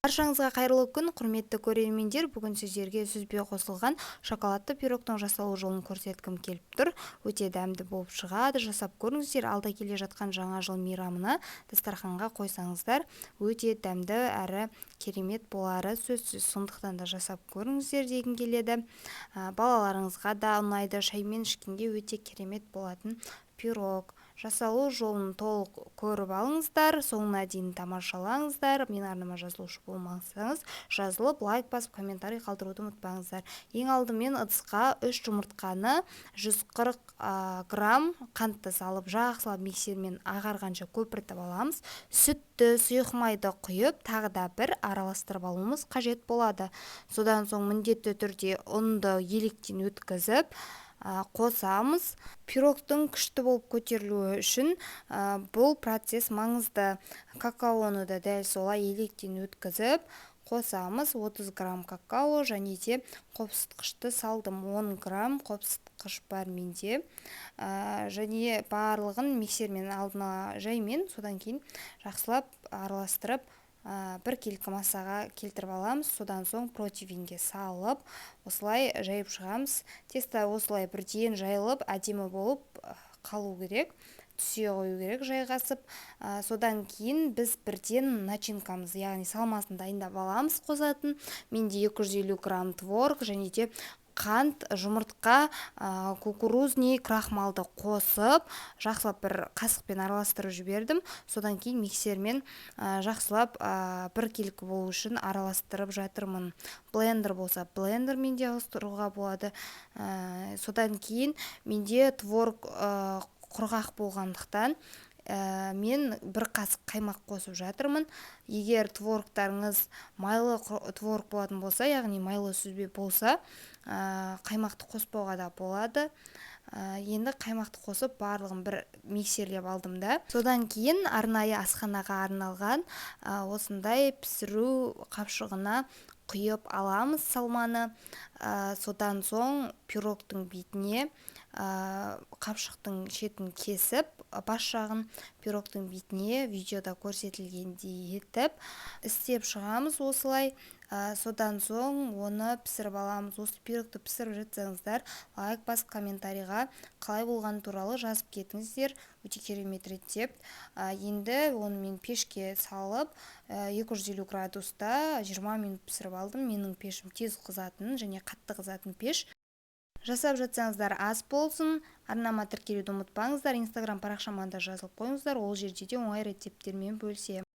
Баршаңызға қайырлы күн, құрметті көрермендер. Бүгін сіздерге сүзбе қосылған шоколадты пирогтың жасалу жолын көрсеткім келіп тұр. Өте дәмді болып шығады. Жасап көріңіздер. Алда келе жатқан жаңа жыл мейрамына дастарханға қойсаңыздар, өте дәмді әрі керемет болары сөзсіз. Сондықтан да жасап көріңіздер дегім келеді. Балаларыңызға да ұнайды, шаймен ішкенге өте керемет болатын пирог. Жасалу жолын толық көріп алыңыздар, соңына дейін тамашалаңыздар. Мен арнама жазылушы болмасаңыз, жазылып, лайк басып, комментарий қалдыруды ұмытпаңыздар. Ең алдымен ыдысқа 3 жұмыртқаны 140 грамм қантты салып, жақсылап миксермен ағарғанша көпіртіп аламыз. Сүтті, сұйық майды құйып, тағы да бір араластырып алуымыз қажет болады. Содан соң міндетті түрде ұнды електен өткізіп қосамыз. Пирогтың күшті болып көтерілуі үшін бұл процесс маңызды. Какаоны да дәл солай електен өткізіп қосамыз. 30 грамм какао және де қопсытқышты салдым. 10 грамм қопсытқыш бар менде. Және барлығын миксермен алдына жаймен, содан кейін жақсылап араластырып бір келкі массаға келтіріп аламыз. Содан соң противенге салып, осылай жайып шығамыз. Тесто осылай бірден жайылып, әдемі болып қалу керек. Түсе қою керек жайғасып. Содан кейін біз бірден начинкамыз, яғни салмасын дайындап аламыз қосатын. Менде 250 грамм творог және де қант, жұмыртқа, кукурузный крахмалды қосып, жақсылап бір қасықпен араластырып жібердім. Содан кейін миксермен жақсылап бір келкі болу үшін араластырып жатырмын. Блендер болса, блендермен де ауыстыруға болады. Содан кейін менде творог құрғақ болғандықтан мен бір қасық қаймақ қосып жатырмын. Егер творогтарыңыз майлы творог болатын болса, яғни майлы сүзбе болса, қаймақты қоспауға да болады. Енді қаймақты қосып барлығын бір миксерлеп алдым да. Содан кейін арнайы асханаға арналған осындай пісіру қапшығына құйып аламыз салманы. Содан соң пирогтың бетіне қапшықтың шетін кесіп, бас жағын пирогтың бетіне видеода көрсетілгендей етіп істеп шығамыз осылай. Содан соң оны пісіріп аламыз. Осы пирогты пісіріп жатсаңыздар, лайк басып, комментарийға қалай болғаны туралы жазып кетіңіздер. Өте керемет реттеп. Енді оны мен пешке салып, 250 градуста 20 минут пісіріп алдым. Менің пешім тез қызатын және қатты қызатын пеш. Жасап жатсаңыздар ас болсын. Арнама тіркелуді ұмытпаңыздар. Инстаграм парақшама да жазылып қойыңыздар. Ол жерде де оңай рецепттермен бөлісемін.